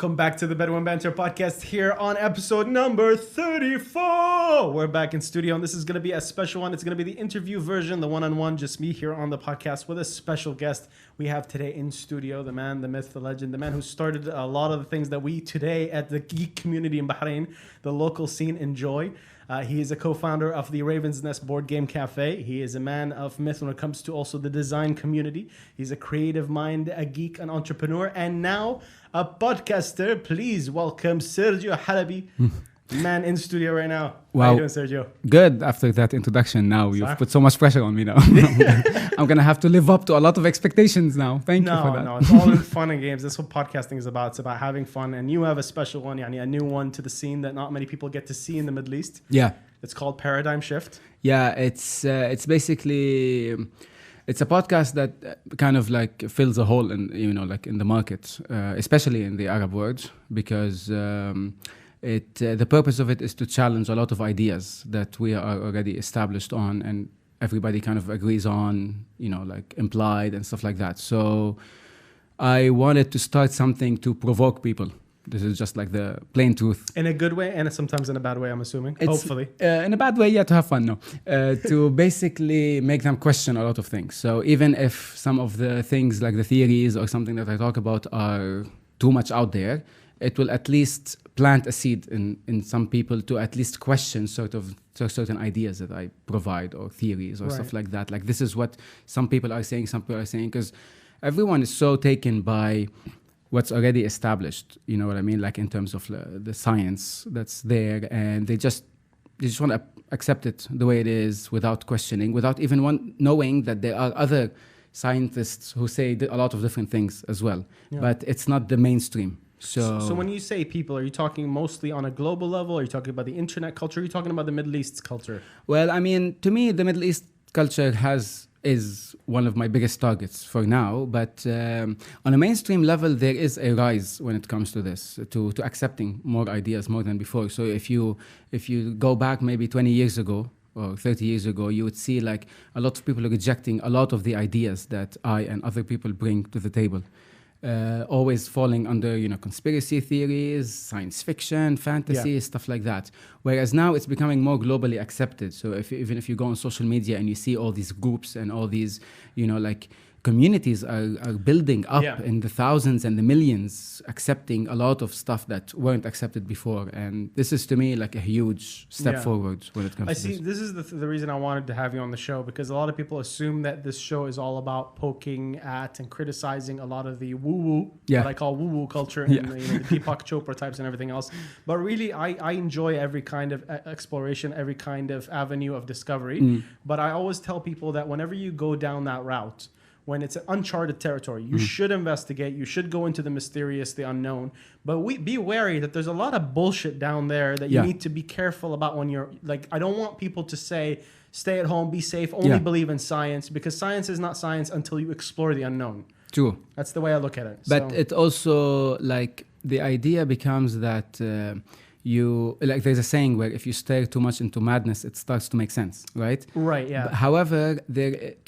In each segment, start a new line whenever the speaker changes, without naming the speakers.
Welcome back to the Bedouin Banter podcast here on episode number 34. We're back in studio and this is going to be a special one. It's going to be the interview version, the one-on-one, just me here on the podcast with a special guest we have today in studio, the man, the myth, the legend, the man who started a lot of the things that we today at the geek community in Bahrain, the local scene, enjoy. He is a co-founder of the Raven's Nest Board Game Cafe. He is a man of myth when it comes to also the design community. He's a creative mind, a geek, an entrepreneur, and now a podcaster. Please welcome Sergio Halabi, man in studio right now.
Wow.
How you doing, Sergio?
Good. After that introduction, now you've put so much pressure on me now. I'm going to have to live up to a lot of expectations now. Thank you for that.
No, it's all in fun and games. That's what podcasting is about. It's about having fun. And you have a special one, a new one to the scene that not many people get to see in the Middle East.
Yeah.
It's called Paradigm Shift.
Yeah, it's basically... It's a podcast that kind of like fills a hole in, like in the market, especially in the Arab world, because the purpose of it is to challenge a lot of ideas that we are already established on and everybody kind of agrees on, like implied and stuff like that. So I wanted to start something to provoke people. This is just like the plain truth.
In a good way and sometimes in a bad way, I'm assuming. Hopefully.
In a bad way, yeah, to have fun, no. To basically make them question a lot of things. So even if some of the things like the theories or something that I talk about are too much out there, it will at least plant a seed in some people to at least question certain ideas that I provide or theories or stuff like that. Like this is what some people are saying, because everyone is so taken by what's already established, you know what I mean? Like in terms of the science that's there, and they just want to accept it the way it is without questioning, without even knowing that there are other scientists who say a lot of different things as well. Yeah. But it's not the mainstream. So
when you say people, are you talking mostly on a global level? Are you talking about the internet culture? Are you talking about the Middle East culture?
Well, I mean, to me, the Middle East culture is one of my biggest targets for now, but on a mainstream level, there is a rise when it comes to this, to accepting more ideas more than before. So if you go back maybe 20 years ago or 30 years ago, you would see like a lot of people are rejecting a lot of the ideas that I and other people bring to the table. Always falling under, conspiracy theories, science fiction, fantasy, stuff like that. Whereas now it's becoming more globally accepted. So even if you go on social media and you see all these groups and all these, like communities are building up in the thousands and the millions, accepting a lot of stuff that weren't accepted before. And this is to me like a huge step forward when it comes to this.
This is the reason I wanted to have you on the show, because a lot of people assume that this show is all about poking at and criticizing a lot of the woo-woo, what I call woo-woo culture, and the Deepak Chopra types and everything else. But really, I enjoy every kind of exploration, every kind of avenue of discovery. But I always tell people that whenever you go down that route, when it's an uncharted territory, you should investigate, you should go into the mysterious, the unknown, but be wary that there's a lot of bullshit down there that you need to be careful about when you're, like, I don't want people to say, stay at home, be safe, only believe in science, because science is not science until you explore the unknown.
True.
That's the way I look at it.
But it also, like, the idea becomes that... there's a saying where if you stare too much into madness, it starts to make sense, right?
Right, yeah.
But however,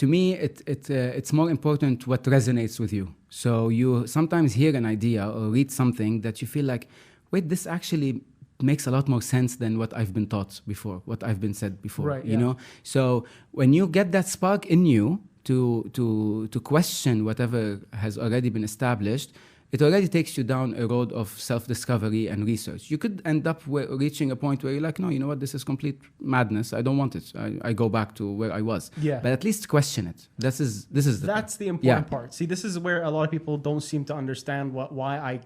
to me, it's more important what resonates with you. So you sometimes hear an idea or read something that you feel like, wait, this actually makes a lot more sense than what I've been taught before, what I've been said before,
right,
you know? So when you get that spark in you to question whatever has already been established, it already takes you down a road of self-discovery and research. You could end up reaching a point where you're like, no, you know what, this is complete madness. I don't want it. I go back to where I was.
Yeah.
But at least question it. That's the
important part. See, this is where a lot of people don't seem to understand why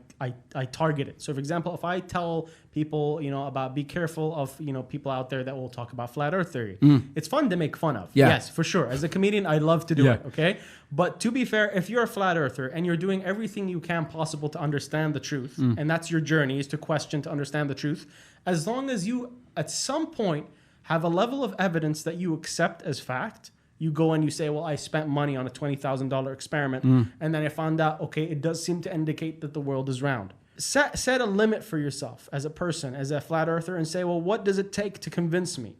I target it. So, for example, if I tell people, about be careful of, people out there that will talk about flat earth theory. It's fun to make fun of.
Yeah.
Yes, for sure. As a comedian, I love to do it. Okay. But to be fair, if you're a flat earther and you're doing everything you can possible to understand the truth, and that's your journey, is to question, to understand the truth, as long as you at some point have a level of evidence that you accept as fact, you go and you say, well, I spent money on a $20,000 experiment, and then I found out, okay, it does seem to indicate that the world is round. Set a limit for yourself as a person, as a flat earther, and say, well, what does it take to convince me?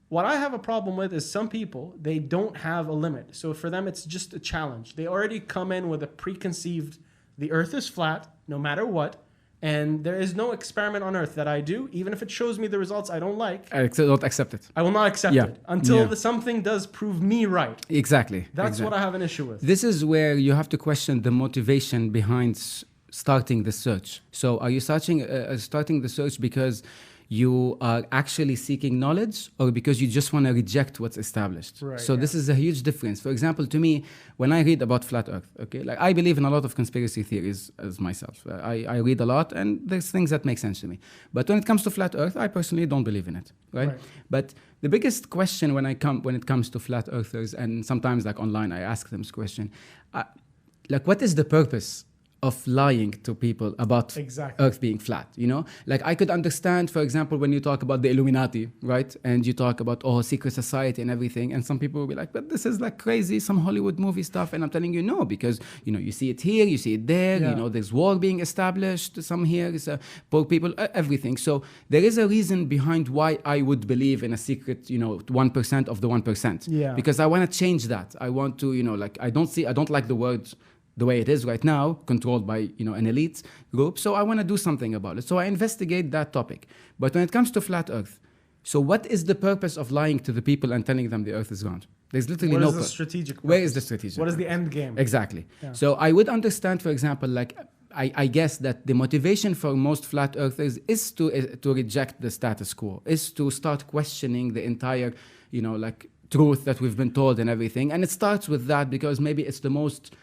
What I have a problem with is some people, they don't have a limit. So for them, it's just a challenge. They already come in with a preconceived, the earth is flat, no matter what. And there is no experiment on earth that I do, even if it shows me the results I don't like.
I don't accept it.
I will not accept it until something does prove me right.
Exactly.
That's what I have an issue with.
This is where you have to question the motivation behind starting the search. So are you starting the search because you are actually seeking knowledge, or because you just want to reject what's established?
Right,
so this is a huge difference. For example, to me, when I read about flat Earth, okay, like I believe in a lot of conspiracy theories as myself. I read a lot, and there's things that make sense to me. But when it comes to flat Earth, I personally don't believe in it, right? But the biggest question when it comes to flat Earthers, and sometimes like online, I ask them this question, like, what is the purpose of lying to people about Earth being flat, you know? Like, I could understand, for example, when you talk about the Illuminati, right? And you talk about, secret society and everything, and some people will be like, but this is like crazy, some Hollywood movie stuff. And I'm telling you, no, because, you know, you see it here, you see it there, you know, there's war being established, some here, is poor people, everything. So there is a reason behind why I would believe in a secret, you know, 1% of the 1%.
Yeah.
Because I want to change that. I want to, you know, like, I don't like the words the way it is right now, controlled by, you know, an elite group. So I want to do something about it. So I investigate that topic. But when it comes to flat Earth, so what is the purpose of lying to the people and telling them the Earth is round? There's literally no purpose. Where is the strategic?
What is the end game?
Exactly. Yeah. So I would understand, for example, like, I guess that the motivation for most flat earthers is to reject the status quo, is to start questioning the entire, you know, like, truth that we've been told and everything. And it starts with that because maybe it's the most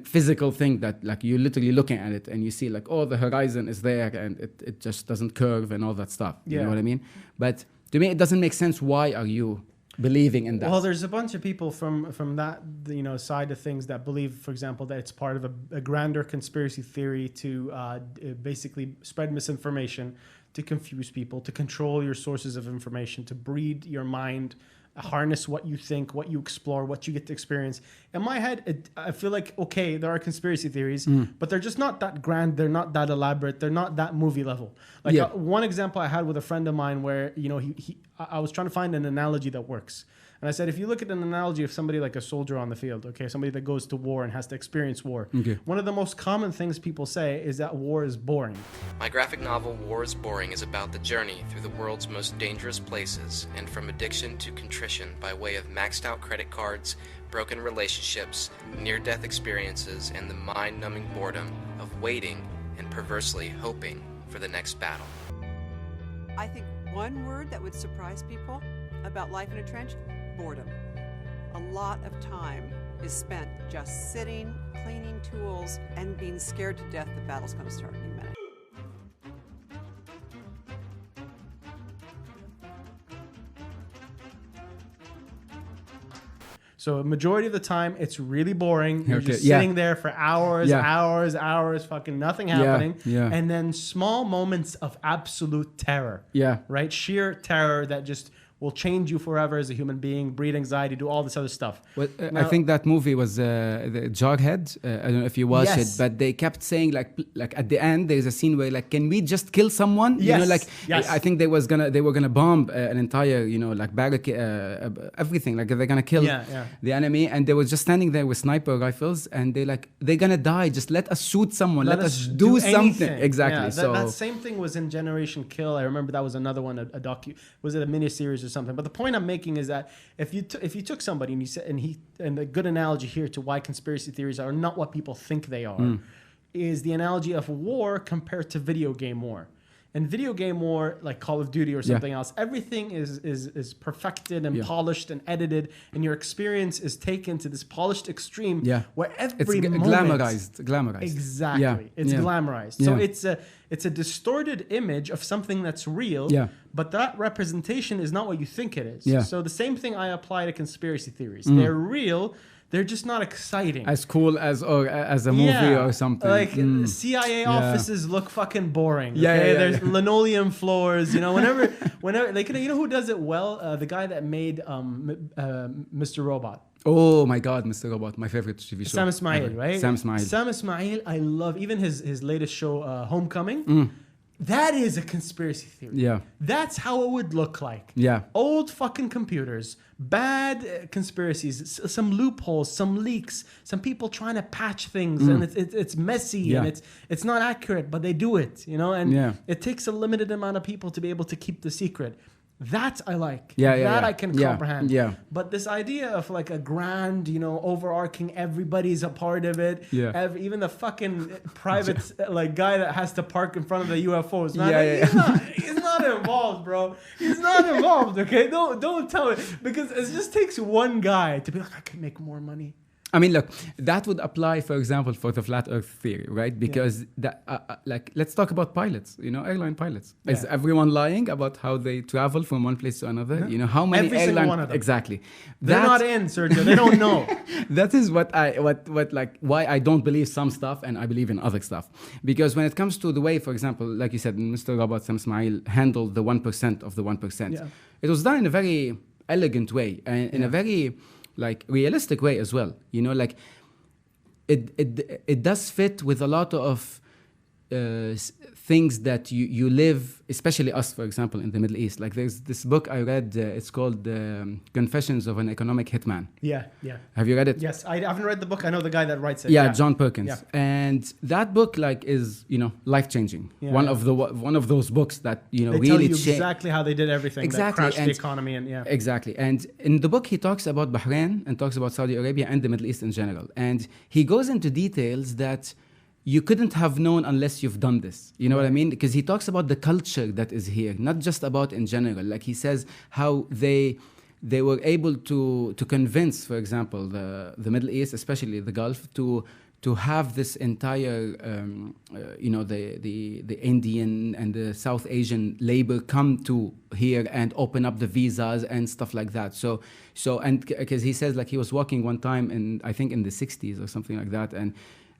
physical thing that, like, you're literally looking at it and you see like, the horizon is there and it just doesn't curve and all that stuff. You know what I mean? But to me, it doesn't make sense. Why are you believing in that?
Well, there's a bunch of people from that, you know, side of things that believe, for example, that it's part of a grander conspiracy theory to basically spread misinformation, to confuse people, to control your sources of information, to breed your mind, harness what you think, what you explore, what you get to experience. In my head, I feel like, okay, there are conspiracy theories, but they're just not that grand. They're not that elaborate. They're not that movie level. Like one example I had with a friend of mine where, you know, I was trying to find an analogy that works. And I said, if you look at an analogy of somebody like a soldier on the field, okay, somebody that goes to war and has to experience war, one of the most common things people say is that war is boring.
My graphic novel, War is Boring, is about the journey through the world's most dangerous places and from addiction to contrition by way of maxed out credit cards, broken relationships, near-death experiences, and the mind-numbing boredom of waiting and perversely hoping for the next battle.
I think one word that would surprise people about life in a trench: boredom. A lot of time is spent just sitting, cleaning tools, and being scared to death the battle's going to start any minute.
So a majority of the time, it's really boring. You're just sitting there for hours, fucking nothing happening. And then small moments of absolute terror. Right? Sheer terror that just will change you forever as a human being, breed anxiety, do all this other stuff.
Well, I think that movie was the Jughead. I don't know if you watched it, but they kept saying like at the end there's a scene where like, can we just kill someone? You know, like I think they were gonna bomb an entire, you know, like barricade, everything. Like they're gonna kill the enemy, and they were just standing there with sniper rifles, and they're gonna die. Just let us shoot someone. Let us do something. Exactly.
Yeah, that same thing was in Generation Kill. I remember that was another one. Was it a miniseries or something? But the point I'm making is that if you took somebody and you said, and the good analogy here to why conspiracy theories are not what people think they are, is the analogy of war compared to video game war. In video game war, like Call of Duty or something else, everything is perfected and polished and edited, and your experience is taken to this polished extreme where every moment...
Glamorized.
Exactly. It's glamorized. So it's a distorted image of something that's real, but that representation is not what you think it is. So the same thing I apply to conspiracy theories. They're real. They're just not exciting.
As cool as a movie or something.
Like CIA offices look fucking boring. Okay? There's linoleum floors. You know, whenever like, you know who does it well? The guy that made Mr. Robot.
Oh my God, Mr. Robot, my favorite TV show.
Sam Esmail, right?
Sam Esmail.
Sam Esmail, I love even his latest show, Homecoming. That is a conspiracy theory.
Yeah.
That's how it would look like.
Yeah.
Old fucking computers, bad conspiracies, some loopholes, some leaks, some people trying to patch things, and it's messy and it's not accurate, but they do it, you know, and it takes a limited amount of people to be able to keep the secret. That I like. That I can comprehend.
Yeah.
But this idea of like a grand, you know, overarching, everybody's a part of it.
Yeah.
Even the fucking private like guy that has to park in front of the UFOs, man. He's not involved, bro. He's not involved. Okay, don't tell it, because it just takes one guy to be like, I can make more money.
I mean, look, that would apply, for example, for the flat Earth theory, right? Because like, let's talk about pilots. You know, airline pilots. Yeah. Is everyone lying about how they travel from one place to another? Yeah. You know, how many
Every
airline?
Single one of them.
Exactly.
They're not in, Sergio. They don't know.
That is why I don't believe some stuff and I believe in other stuff. Because when it comes to the way, for example, like you said, Mr. Robert Sam Ismail handled the 1% of the 1%. It was done in a very elegant way and in a very like realistic way as well, you know, like it does fit with a lot of things that you live, especially us, for example, in the Middle East. Like there's this book I read, it's called Confessions of an Economic Hitman.
Yeah.
Have you read it?
Yes, I haven't read the book. I know the guy that writes it.
Yeah, John Perkins. Yeah. And that book like is, you know, life-changing. Yeah, one of those books that, you know,
they
really
tell you exactly how they did everything that crashed the economy and
Exactly. And in the book he talks about Bahrain and talks about Saudi Arabia and the Middle East in general. And he goes into details that you couldn't have known unless you've done this. You know what I mean? Because he talks about the culture that is here, not just about in general. Like he says how they were able to convince, for example, the Middle East, especially the Gulf, to have this entire, you know, the Indian and the South Asian labor come to here and open up the visas and stuff like that. So and because he says like he was walking one time I think in the 60s or something like that, and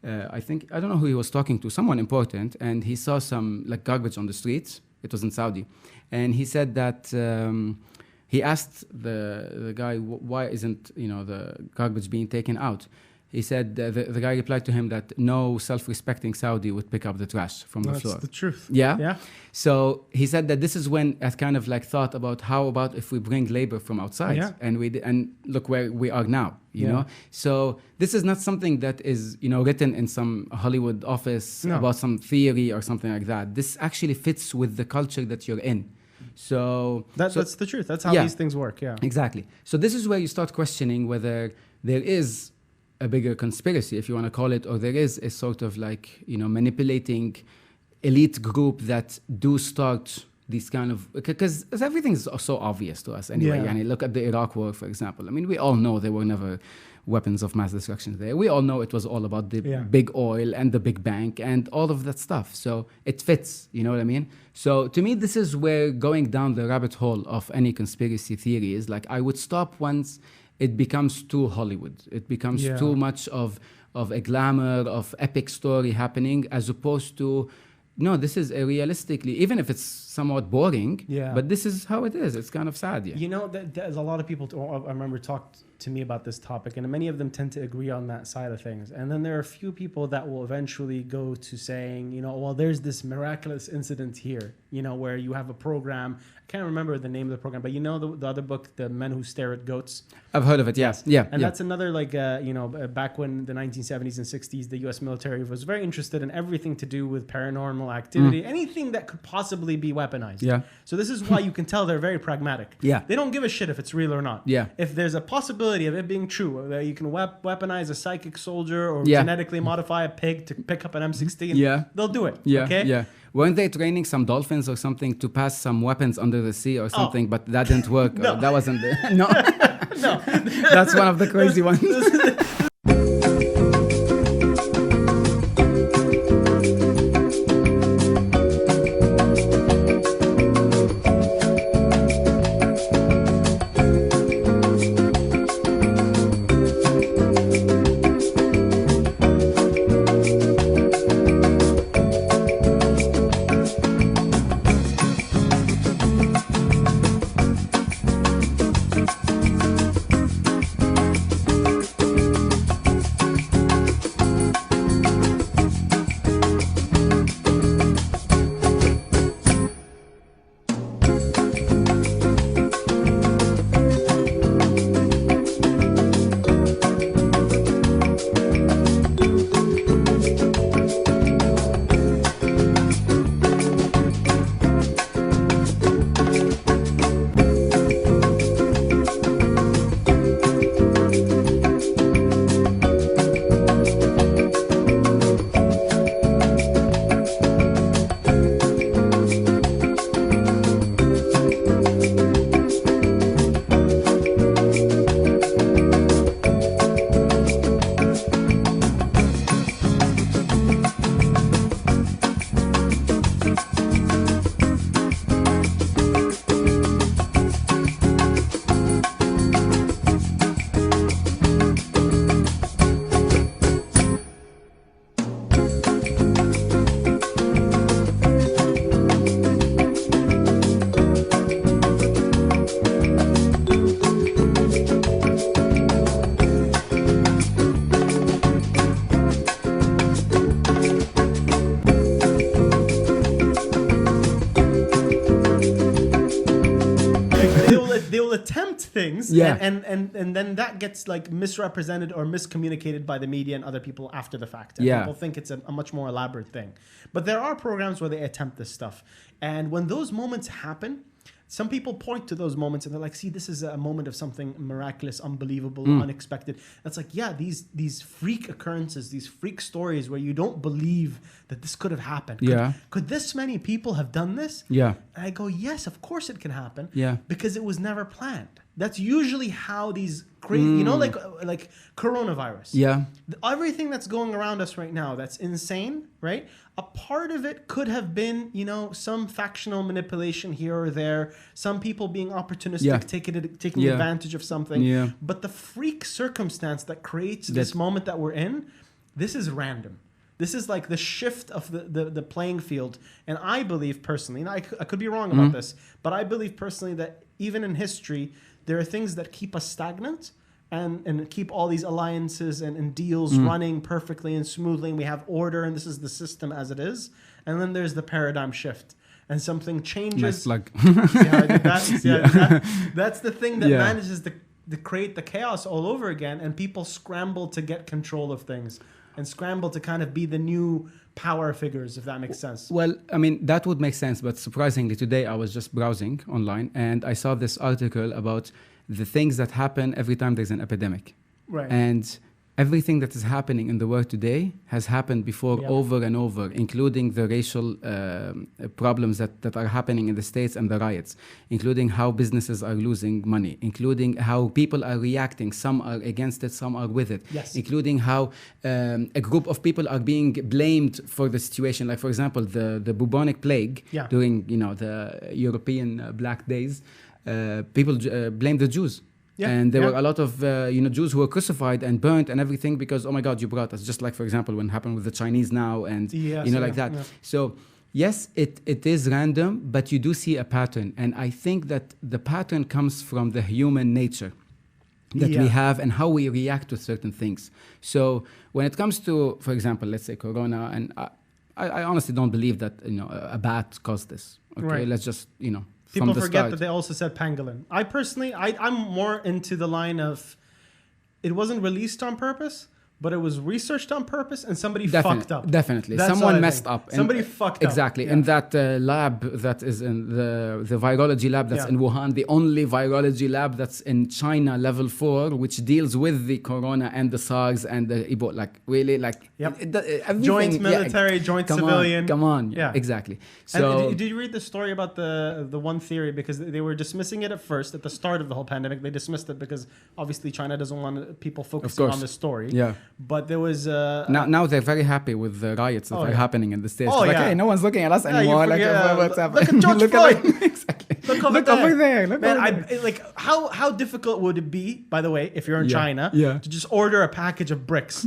I don't know who he was talking to, someone important, and he saw some like garbage on the streets. It was in Saudi. And he said that he asked the guy, why isn't, you know, the garbage being taken out? He said, the guy replied to him that no self-respecting Saudi would pick up the trash from the floor.
That's the truth.
Yeah? So he said that this is when I kind of like thought about how about if we bring labor from outside and look where we are now, you know? So this is not something that is, you know, written in some Hollywood office about some theory or something like that. This actually fits with the culture that you're in. So
that's the truth. That's how these things work. Yeah,
exactly. So this is where you start questioning whether there is a bigger conspiracy, if you want to call it, or there is a sort of like, you know, manipulating elite group that do start these kind of, because everything is so obvious to us anyway. I mean, look at the Iraq war, for example. I mean, we all know there were never weapons of mass destruction there. We all know it was all about the big oil and the big bank and all of that stuff. So it fits, you know what I mean? So to me, this is where going down the rabbit hole of any conspiracy theory is. Like, I would stop once it becomes too Hollywood. It becomes too much of a glamour, of epic story happening, as opposed to, no, this is a realistically, even if it's somewhat boring, but this is how it is. It's kind of sad.
You know, there's a lot of people, I remember, talked to me about this topic, and many of them tend to agree on that side of things. And then there are a few people that will eventually go to saying, you know, well, there's this miraculous incident here, you know, where you have a program. I can't remember the name of the program, but you know the other book, The Men Who Stare at Goats?
I've heard of it, yes.
And that's another, like, you know, back when the 1970s and 60s, the U.S. military was very interested in everything to do with paranormal activity, anything that could possibly be weaponized. So this is why you can tell they're very pragmatic. They don't give a shit if it's real or not. If there's a possibility of it being true, that you can weaponize a psychic soldier or genetically modify a pig to pick up an M16, they'll do it. Okay?
Weren't they training some dolphins or something to pass some weapons under the sea or something, but that didn't work?
No.
That wasn't no.
No.
That's one of the crazy ones.
they will attempt things, and then that gets like misrepresented or miscommunicated by the media and other people after the fact. And people think it's a much more elaborate thing. But there are programs where they attempt this stuff. And when those moments happen, some people point to those moments and they're like, see, this is a moment of something miraculous, unbelievable, unexpected. That's like, yeah, these freak occurrences, these freak stories where you don't believe that this could have happened. Could this many people have done this? And I go, yes, of course it can happen. Because it was never planned. That's usually how these crazy, you know, like coronavirus. Everything that's going around us right now, that's insane, right? A part of it could have been, you know, some factional manipulation here or there, some people being opportunistic, taking advantage of something. But the freak circumstance that creates this moment that we're in, this is random. This is like the shift of the playing field. And I believe personally, and I could be wrong about this, but I believe personally that even in history, there are things that keep us stagnant and keep all these alliances and deals running perfectly and smoothly. And we have order, and this is the system as it is. And then there's the paradigm shift. And something changes.
Nice plug.
That's the thing that manages to create the chaos all over again. And people scramble to get control of things and scramble to kind of be the new power figures, if that makes sense.
Well, I mean, that would make sense. But surprisingly, today I was just browsing online and I saw this article about the things that happen every time there's an epidemic.
Right.
And everything that is happening in the world today has happened before over and over, including the racial problems that are happening in the States and the riots, including how businesses are losing money, including how people are reacting. Some are against it, some are with it, including how a group of people are being blamed for the situation. Like, for example, the bubonic plague during, you know, the European Black Days, people blamed the Jews. And there were a lot of Jews who were crucified and burnt and everything because, oh my God, you brought us. Just like, for example, when it happened with the Chinese now and, like that. So, yes, it is random, but you do see a pattern. And I think that the pattern comes from the human nature that we have and how we react to certain things. So when it comes to, for example, let's say Corona, and I honestly don't believe that, you know, a bat caused this. Okay, let's just, you know.
People forget that they also said pangolin. I personally, I'm more into the line of it wasn't released on purpose, but it was researched on purpose and somebody fucked up.
Definitely. Someone messed up.
Somebody fucked up.
Exactly. In that lab that is in the virology lab that's in Wuhan, the only virology lab that's in China level 4, which deals with the corona and the SARS and the Ebola. Like, really, like...
Joint military, joint civilian.
Come on. Yeah, exactly.
So, and did you read the story about the one theory? Because they were dismissing it at first, at the start of the whole pandemic. They dismissed it because obviously China doesn't want people focusing on the story.
Yeah.
But there was
now they're very happy with the riots that are happening in the States. Like, hey, no one's looking at us anymore.
What's happening? Look at George Floyd.
Exactly.
Look over there. Like how difficult would it be, by the way, if you're in China, to just order a package of bricks?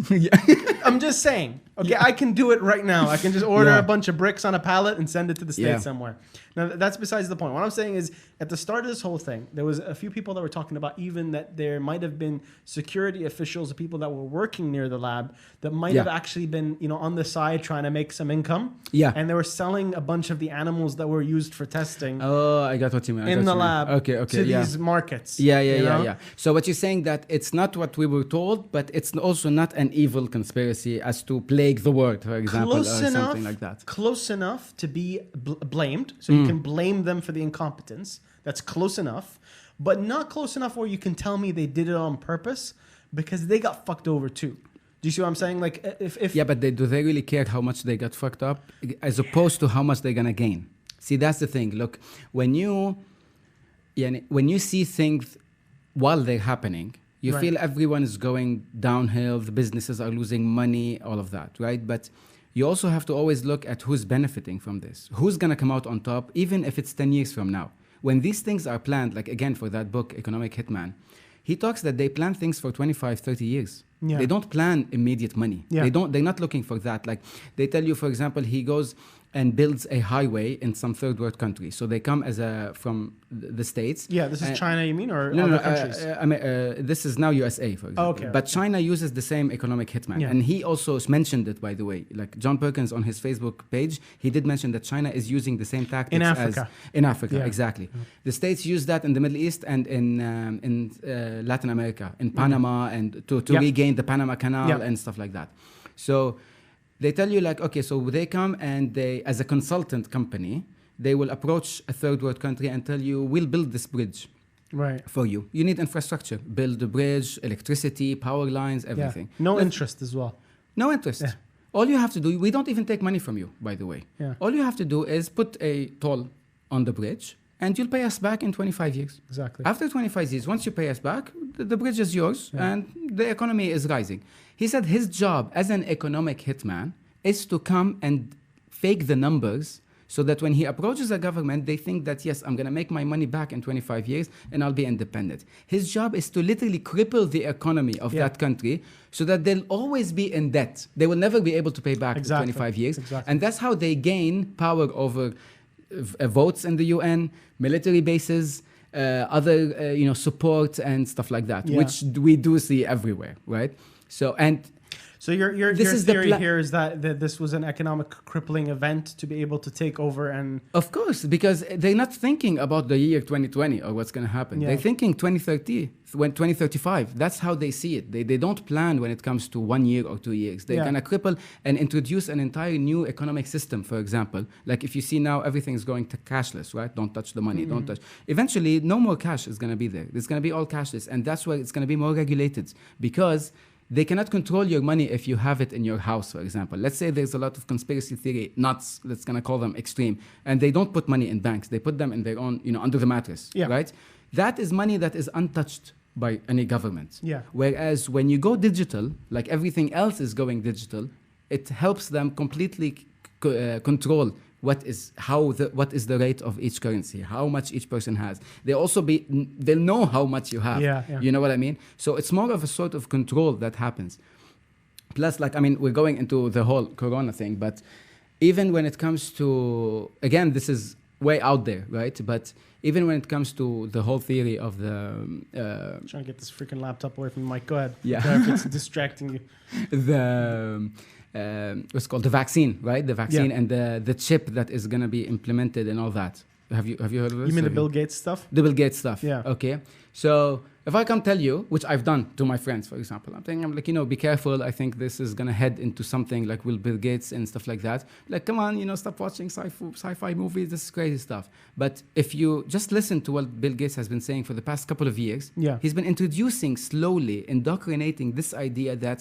I'm just saying. Okay, I can do it right now. I can just order a bunch of bricks on a pallet and send it to the States somewhere. Now, that's besides the point. What I'm saying is, at the start of this whole thing, there was a few people that were talking about even that there might have been security officials, people that were working near the lab, that might have actually been, you know, on the side trying to make some income. And they were selling a bunch of the animals that were used for testing.
Oh, I got what you mean.
In the lab. To these markets.
Yeah. So what you're saying that it's not what we were told, but it's also not an evil conspiracy as to plague the world, for example, something like that.
Close enough to be blamed. So you can blame them for the incompetence. That's close enough. But not close enough where you can tell me they did it on purpose because they got fucked over too. Do you see what I'm saying? Like if
yeah, but do they really care how much they got fucked up as opposed to how much they're gonna gain? See, that's the thing. Look, when you see things while they're happening, you feel everyone is going downhill, the businesses are losing money, all of that, right? But you also have to always look at who's benefiting from this. Who's going to come out on top, even if it's 10 years from now. When these things are planned, like again for that book, Economic Hitman, he talks that they plan things for 25, 30 years. They don't plan immediate money. They're not looking for that. Like they tell you, for example, he goes and builds a highway in some third world country. So they come from the States.
Yeah, this is China, you mean, or
no,
other countries?
This is now USA, for example.
Oh, okay.
But China uses the same economic hitman.
Yeah.
And he also mentioned it, by the way. Like John Perkins on his Facebook page, he did mention that China is using the same tactics
in Africa.
In Africa,
yeah.
Exactly. The States use that in the Middle East and in Latin America, in Panama, and to regain the Panama Canal and stuff like that. So they tell you like, okay, so they come and they, as a consultant company, they will approach a third world country and tell you, we'll build this bridge for you. You need infrastructure, build the bridge, electricity, power lines, everything.
Yeah. No interest as well.
No interest. Yeah. All you have to do, we don't even take money from you, by the way.
Yeah.
All you have to do is put a toll on the bridge and you'll pay us back in 25 years.
Exactly.
After 25 years, once you pay us back, the bridge is yours and the economy is rising. He said his job as an economic hitman is to come and fake the numbers so that when he approaches a government, they think that, yes, I'm going to make my money back in 25 years and I'll be independent. His job is to literally cripple the economy of that country so that they'll always be in debt. They will never be able to pay back in 25 years.
Exactly.
And that's how they gain power over votes in the UN, military bases, other support and stuff like that, which we do see everywhere, right? So your theory
here is that this was an economic crippling event to be able to take over and...
Of course, because they're not thinking about the year 2020 or what's going to happen. Yeah. They're thinking 2035. That's how they see it. They don't plan when it comes to 1 year or 2 years. They're going to cripple and introduce an entire new economic system, for example. Like if you see now, everything's going to cashless, right? Don't touch the money, don't touch. Eventually, no more cash is going to be there. It's going to be all cashless. And that's why it's going to be more regulated because... they cannot control your money if you have it in your house, for example. Let's say there's a lot of conspiracy theory nuts, let's gonna call them extreme, and they don't put money in banks. They put them in their own, under the mattress, right? That is money that is untouched by any government.
Yeah.
Whereas when you go digital, like everything else is going digital, it helps them completely control what is the rate of each currency, how much each person has. They'll know how much you have. You know what I mean? So it's more of a sort of control that happens. Plus, we're going into the whole Corona thing, but even when it comes to, again, this is way out there, right? But even when it comes to the whole theory of the...
trying to get this freaking laptop away from the mic. Go ahead.
Yeah.
If it's distracting you.
What's called the vaccine, right? The vaccine and the chip that is going to be implemented and all that. Have you heard of this?
You mean the Bill Gates stuff?
The Bill Gates stuff.
Yeah.
Okay. So if I come tell you, which I've done to my friends, for example, I'm like, be careful. I think this is going to head into something like Bill Gates and stuff like that. Like, come on, stop watching sci-fi movies. This is crazy stuff. But if you just listen to what Bill Gates has been saying for the past couple of years, he's been introducing slowly, indoctrinating this idea that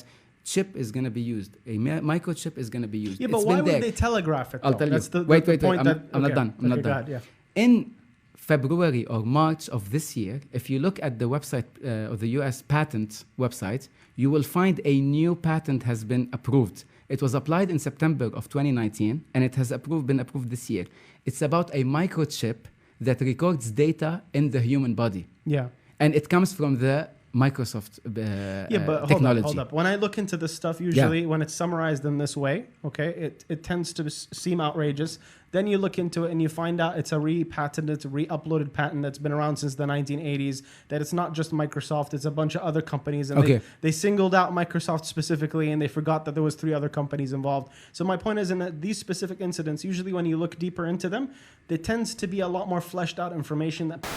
chip is going to be used. A microchip is going to be used.
Yeah, but why would they telegraph it?
I'll tell you. Wait. I'm not done. I'm not done.
God,
In February or March of this year, if you look at the website of the US patent website, you will find a new patent has been approved. It was applied in September of 2019, and it has been approved this year. It's about a microchip that records data in the human body.
Yeah.
And it comes from the Microsoft
but
technology.
Hold up. When I look into this stuff, usually when it's summarized in this way, okay, it tends to seem outrageous. Then you look into it and you find out it's a re-patented, re-uploaded patent that's been around since the 1980s, that it's not just Microsoft, it's a bunch of other companies. And they singled out Microsoft specifically and they forgot that there was 3 other companies involved. So my point is in that these specific incidents, usually when you look deeper into them, there tends to be a lot more fleshed out information that...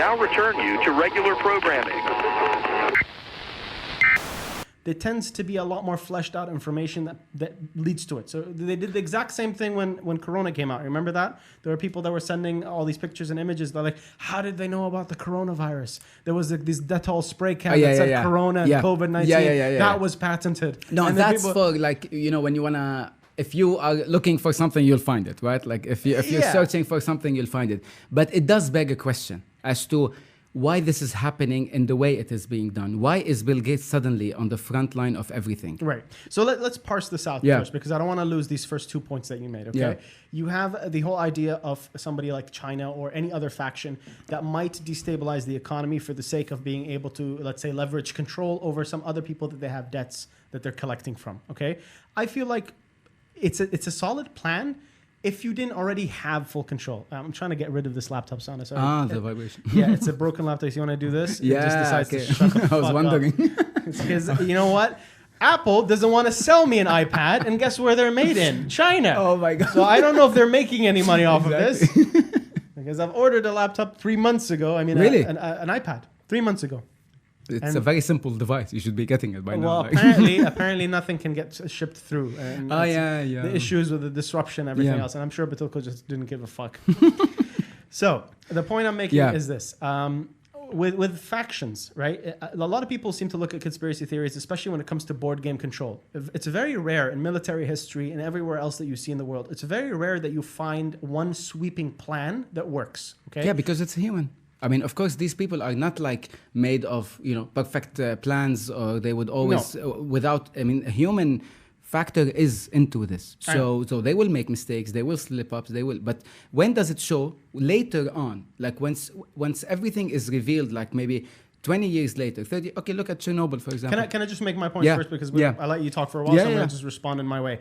now return you to regular programming.
There tends to be a lot more fleshed out information that leads to it. So they did the exact same thing when Corona came out. Remember that? There were people that were sending all these pictures and images. They're like, how did they know about the coronavirus? There was this Dettol spray can that said Corona and COVID-19. That was patented.
No,
and
that's for like, you know, when you want to... If you are looking for something, you'll find it, right? Like if you're searching for something, you'll find it. But it does beg a question as to why this is happening in the way it is being done. Why is Bill Gates suddenly on the front line of everything?
Right. So let's parse this out first, because I don't want to lose these first 2 points that you made, okay? Yeah. You have the whole idea of somebody like China or any other faction that might destabilize the economy for the sake of being able to, let's say, leverage control over some other people that they have debts that they're collecting from, okay? I feel like it's a solid plan if you didn't already have full control. I'm trying to get rid of this laptop sound.
The vibration.
Yeah, it's a broken laptop. So you want to do this?
Yeah,
it just decides to shut the fuck
I was wondering.
Because you know what? Apple doesn't want to sell me an iPad, and guess where they're made in? China.
Oh my God.
So I don't know if they're making any money off of this. Because I've ordered a laptop 3 months ago. I mean,
really?
An iPad 3 months ago.
It's a very simple device. You should be getting it by now.
Well, apparently nothing can get shipped through. And the issues with the disruption, everything else. And I'm sure Batoko just didn't give a fuck. So the point I'm making is this. With factions, right? A lot of people seem to look at conspiracy theories, especially when it comes to board game control. It's very rare in military history and everywhere else that you see in the world. It's very rare that you find one sweeping plan that works. Okay?
Yeah, because it's human. I mean, of course, these people are not like made of, you know, perfect plans, or they would always, without, I mean, a human factor is into this. So they will make mistakes, they will slip up, but when does it show? Later on, like once everything is revealed, like maybe 20 years later, 30, okay, look at Chernobyl, for example.
Can I just make my point first? Because I let you talk for a while, so I'm going to just respond in my way.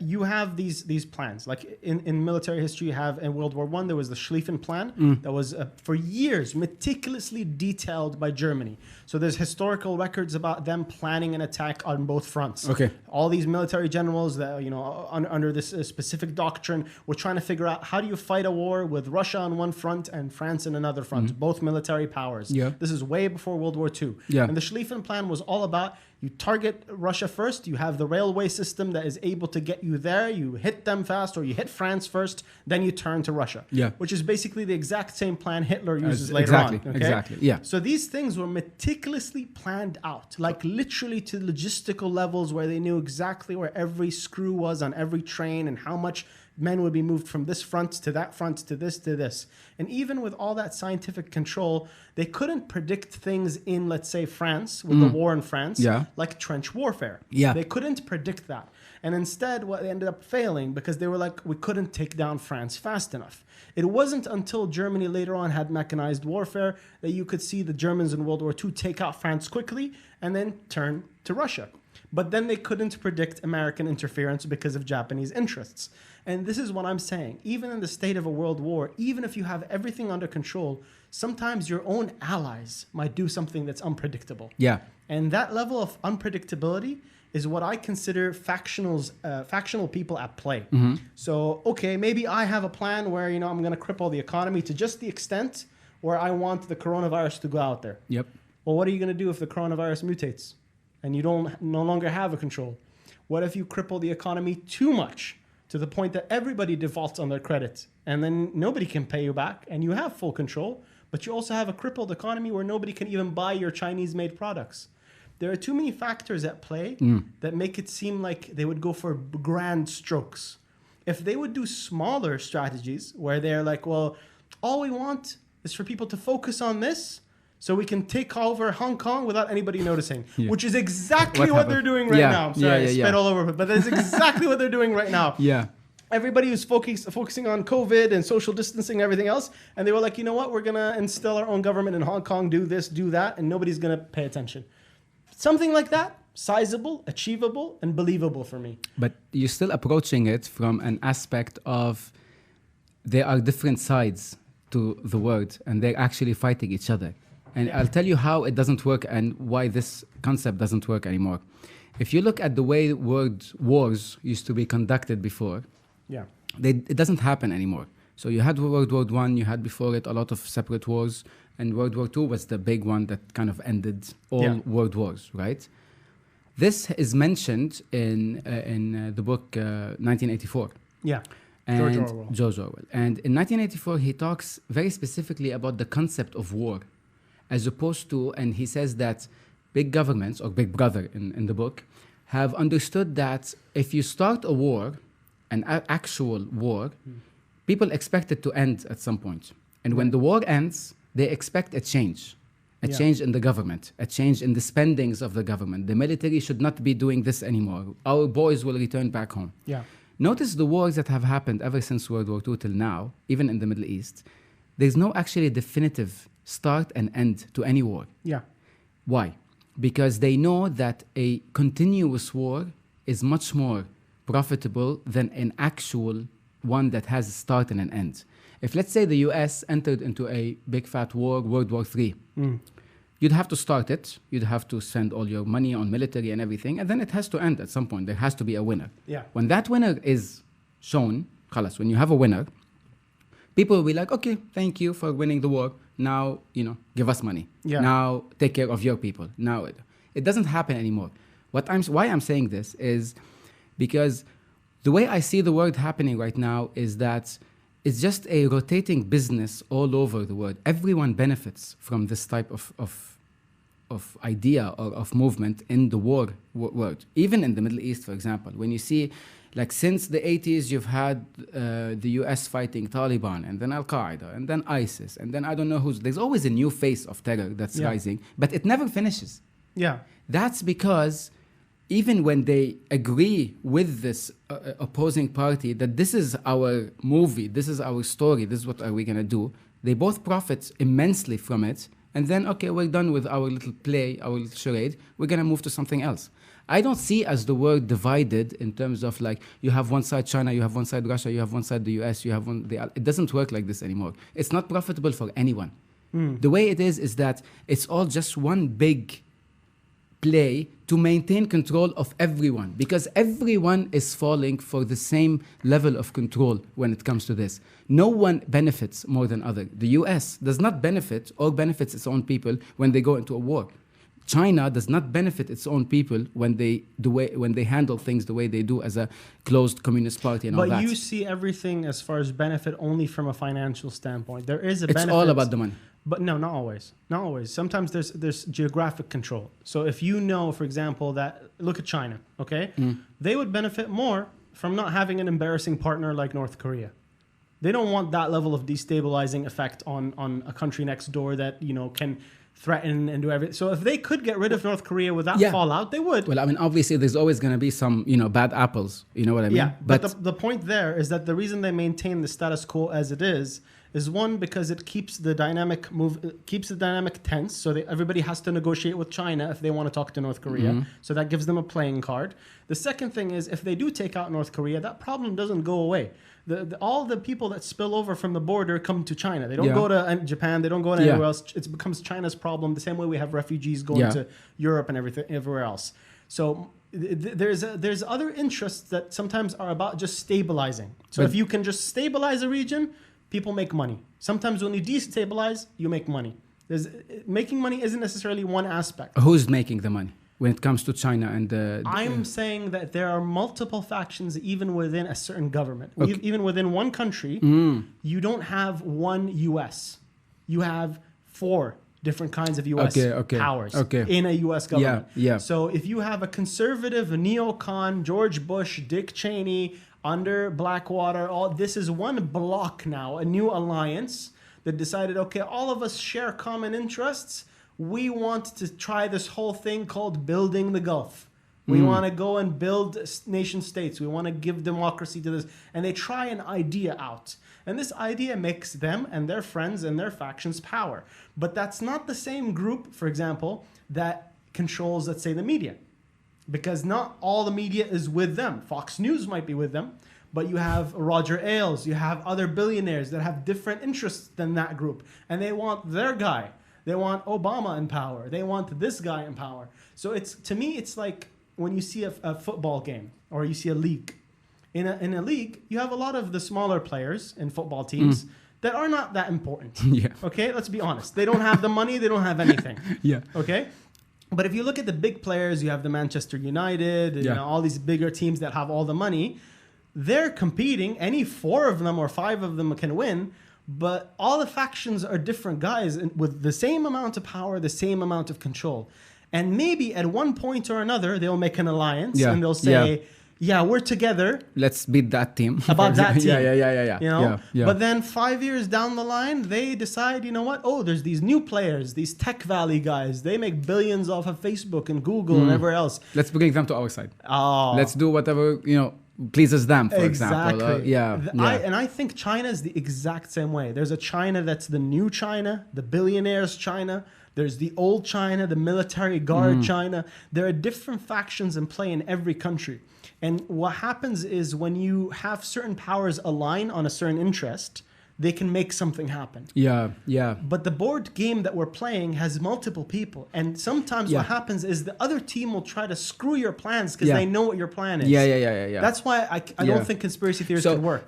You have these plans. Like in military history, you have in World War I, there was the Schlieffen Plan that was for years meticulously detailed by Germany. So there's historical records about them planning an attack on both fronts.
Okay.
All these military generals that, you know, under this specific doctrine were trying to figure out how do you fight a war with Russia on one front and France on another front, both military powers.
Yeah.
This is way before World War II.
Yeah.
And the Schlieffen Plan was all about you target Russia first, you have the railway system that is able to get you there, you hit them fast, or you hit France first, then you turn to Russia.
Yeah.
Which is basically the exact same plan Hitler uses later on. Okay?
Exactly, yeah.
So these things were meticulously planned out, like literally to logistical levels where they knew exactly where every screw was on every train and how much men would be moved from this front to that front to this to this. And even with all that scientific control, they couldn't predict things in, let's say, France, with the war in France, like trench warfare.
Yeah.
They couldn't predict that. And instead, what they ended up failing because they were like, we couldn't take down France fast enough. It wasn't until Germany later on had mechanized warfare that you could see the Germans in World War II take out France quickly and then turn to Russia. But then they couldn't predict American interference because of Japanese interests. And this is what I'm saying. Even in the state of a world war, even if you have everything under control, sometimes your own allies might do something that's unpredictable.
Yeah.
And that level of unpredictability is what I consider factional people at play. Mm-hmm. So, okay, maybe I have a plan where, you know, I'm going to cripple the economy to just the extent where I want the coronavirus to go out there.
Yep.
Well, what are you going to do if the coronavirus mutates and you no longer have a control? What if you cripple the economy too much to the point that everybody defaults on their credit and then nobody can pay you back and you have full control, but you also have a crippled economy where nobody can even buy your Chinese-made products? There are too many factors at play that make it seem like they would go for grand strokes. If they would do smaller strategies where they're like, well, all we want is for people to focus on this so we can take over Hong Kong without anybody noticing, which is exactly what they're doing right now. I'm sorry, I spit all over it, but that's exactly what they're doing right now.
Yeah.
Everybody was focusing on COVID and social distancing and everything else, and they were like, you know what, we're going to instill our own government in Hong Kong, do this, do that, and nobody's going to pay attention. Something like that, sizable, achievable, and believable for me.
But you're still approaching it from an aspect of there are different sides to the world, and they're actually fighting each other. And I'll tell you how it doesn't work and why this concept doesn't work anymore. If you look at the way world wars used to be conducted before, it doesn't happen anymore. So you had World War I, you had before it a lot of separate wars, and World War II was the big one that kind of ended all world wars, right? This is mentioned in the book 1984.
Yeah.
And George Orwell. And in 1984, he talks very specifically about the concept of war, as opposed to, and he says that big governments, or Big Brother in the book, have understood that if you start a war, an actual war, people expect it to end at some point. And when the war ends, they expect a change in the government, a change in the spendings of the government. The military should not be doing this anymore. Our boys will return back home.
Yeah.
Notice the wars that have happened ever since World War II till now, even in the Middle East. There's no actually definitive start and end to any war.
Yeah.
Why? Because they know that a continuous war is much more profitable than an actual one that has a start and an end. If, let's say, the US entered into a big fat war, World War III, you'd have to start it. You'd have to spend all your money on military and everything, and then it has to end at some point. There has to be a winner.
Yeah.
When that winner is shown, khalas, when you have a winner, people will be like, okay, thank you for winning the war. Now, give us money.
Yeah.
Now, take care of your people. Now, it doesn't happen anymore. Why I'm saying this is because the way I see the world happening right now is that it's just a rotating business all over the world. Everyone benefits from this type of idea or of movement in the war world. Even in the Middle East, for example, when you see, like, since the 80s, you've had the US fighting Taliban, and then Al-Qaeda, and then ISIS, and then I don't know who's... There's always a new face of terror that's rising, but it never finishes.
Yeah.
That's because even when they agree with this opposing party that this is our movie, this is our story, this is what are we going to do, they both profit immensely from it. And then, okay, we're done with our little play, our little charade. We're going to move to something else. I don't see as the world divided in terms of, like, you have one side China, you have one side Russia, you have one side the US, you have one... It doesn't work like this anymore. It's not profitable for anyone. The way it is that it's all just one big play to maintain control of everyone, because everyone is falling for the same level of control when it comes to this. No one benefits more than other. The US does not benefit or benefits its own people when they go into a war. China does not benefit its own people when they handle things the way they do as a closed communist party and all that.
But you see everything as far as benefit only from a financial standpoint. There is a benefit.
It's all about the money.
But no, not always. Not always. Sometimes there's geographic control. So if you know, for example, that, look at China, okay? They would benefit more from not having an embarrassing partner like North Korea. They don't want that level of destabilizing effect on a country next door that, can threaten and do everything. So if they could get rid of North Korea without fallout, they would.
Well, I mean, obviously there's always going to be some, bad apples. You know what I mean?
Yeah, but the point there is that the reason they maintain the status quo as it is one, because it keeps the dynamic tense, so everybody has to negotiate with China if they want to talk to North Korea. So that gives them a playing card. The second thing is, if they do take out North Korea, that problem doesn't go away. All the people that spill over from the border come to China. They don't go to Japan. They don't go to anywhere else. It becomes China's problem, the same way we have refugees going to Europe and everywhere else. So there's other interests that sometimes are about just stabilizing. So if you can just stabilize a region, people make money. Sometimes when you destabilize, you make money. Making money isn't necessarily one aspect.
Who's making the money when it comes to China and
I'm saying that there are multiple factions even within a certain government.
Okay.
Even within one country, you don't have one U.S. You have 4 different kinds of U.S. powers in a U.S. government. So if you have a conservative, a neocon, George Bush, Dick Cheney, under Blackwater, this is one block now, a new alliance that decided, okay, all of us share common interests. We want to try this whole thing called building the Gulf. We want to go and build nation states. We want to give democracy to this. And they try an idea out. And this idea makes them and their friends and their factions power. But that's not the same group, for example, that controls, let's say, the media. Because not all the media is with them. Fox News might be with them, but you have Roger Ailes, you have other billionaires that have different interests than that group. And they want their guy. They want Obama in power. They want this guy in power. So to me, it's like when you see a football game or you see a league. In a league, you have a lot of the smaller players in football teams that are not that important.
Yeah.
Okay, let's be honest. They don't have the money. They don't have anything.
Yeah.
Okay. But if you look at the big players, you have the Manchester United, you know, all these bigger teams that have all the money. They're competing. Any 4 of them or 5 of them can win. But all the factions are different guys with the same amount of power, the same amount of control. And maybe at one point or another, they'll make an alliance and they'll say, yeah, we're together.
Let's beat that team.
About that team.
Yeah.
You know?
Yeah.
But then 5 years down the line, they decide, you know what? Oh, there's these new players, these Tech Valley guys. They make billions off of Facebook and Google and everywhere else.
Let's bring them to our side.
Oh.
Let's do whatever, you know, pleases them, for example.
I think China is the exact same way. There's a China that's the new China, the billionaires China. There's the old China, the military guard China. There are different factions in play in every country. And what happens is when you have certain powers align on a certain interest, they can make something happen. Yeah. But the board game that we're playing has multiple people. And sometimes what happens is the other team will try to screw your plans because they know what your plan is.
Yeah.
That's why I don't think conspiracy theories can work.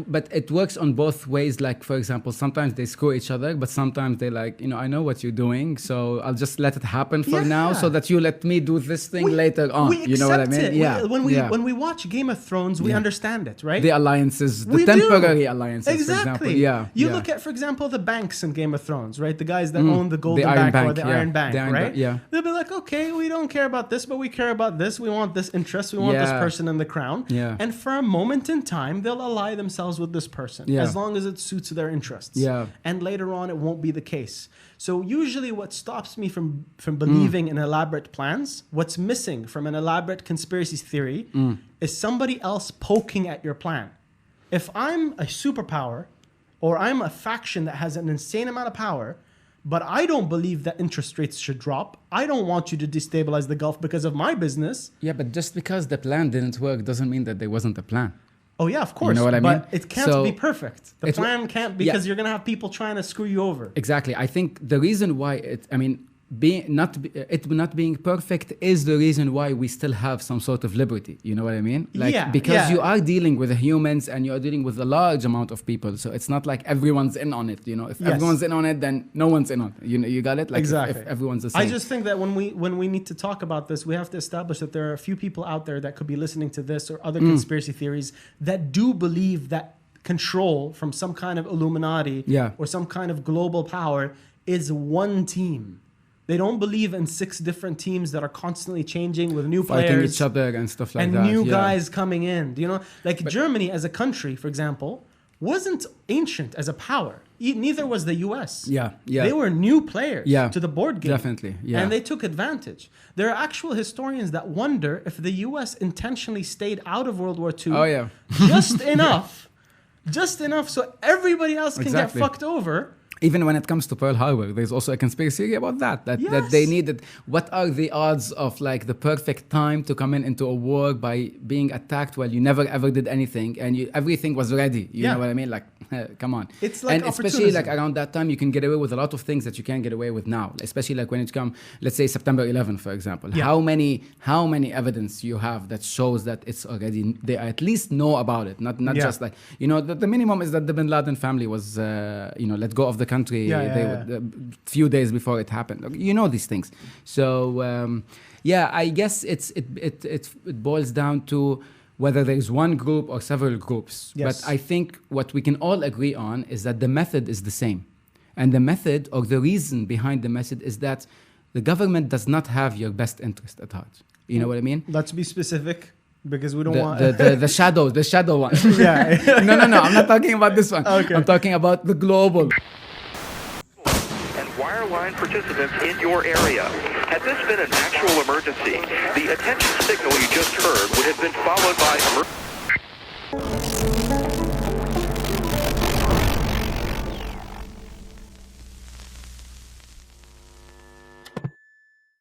But it works on both ways. Like, for example, sometimes they screw each other, but sometimes they like, you know, I know what you're doing, so I'll just let it happen for now so that you let me do this thing later on. You know what I mean?
When we watch Game of Thrones, we understand it, right?
The alliances, the temporary alliances,
exactly.
for example. You
look at, for example, the banks in Game of Thrones, right? The guys that own the Golden Bank or the Iron Bank, right? They'll be like, okay, we don't care about this, but we care about this. We want this interest. We want this person in the crown. And for a moment in time, they'll ally themselves with this person as long as it suits their interests. And later on, it won't be the case. So usually what stops me from believing in elaborate plans, what's missing from an elaborate conspiracy theory is somebody else poking at your plan. If I'm a superpower, or I'm a faction that has an insane amount of power, but I don't believe that interest rates should drop. I don't want you to destabilize the Gulf because of my business.
Yeah, but just because the plan didn't work doesn't mean that there wasn't a plan.
Oh, yeah, of course.
You know what I mean?
But it can't be perfect. The plan can't, because you're going to have people trying to screw you over.
Exactly. I think the reason why it not being perfect is the reason why we still have some sort of liberty. You know what I mean? Because you are dealing with humans and you are dealing with a large amount of people. So it's not like everyone's in on it. You know, if everyone's in on it, then no one's in on it. You got it? Like
exactly.
If everyone's the same.
I just think that when we need to talk about this, we have to establish that there are a few people out there that could be listening to this or other conspiracy theories that do believe that control from some kind of Illuminati or some kind of global power is one team. They don't believe in 6 different teams that are constantly changing with new players.
Fighting each other and stuff like that.
And new guys coming in. You know, like Germany as a country, for example, wasn't ancient as a power. Neither was the US. They were new players to the board game.
Definitely.
And they took advantage. There are actual historians that wonder if the US intentionally stayed out of World War II just enough so everybody else can get fucked over.
Even when it comes to Pearl Harbor, there's also a conspiracy theory about that they needed. What are the odds of like the perfect time to come into a war by being attacked while you never ever did anything and everything was ready? You know what I mean? Like, come on.
It's like,
and especially like around that time, you can get away with a lot of things that you can't get away with now. Especially like when it comes, let's say September 11, for example. How many evidence you have that shows that it's already, they at least know about it, not just like, you know, the minimum is that the Bin Laden family was let go of the country a few days before it happened. You know these things. So I guess it boils down to whether there's one group or several groups. But I think what we can all agree on is that the method is the same. And the method, or the reason behind the method, is that the government does not have your best interest at heart. You know what I mean?
Let's be specific. Because we don't want
the shadow one. No, I'm not talking about this one. Okay. I'm talking about the global.
And wireline participants in your area. Had this been an actual emergency, the attention signal you just heard would have been followed by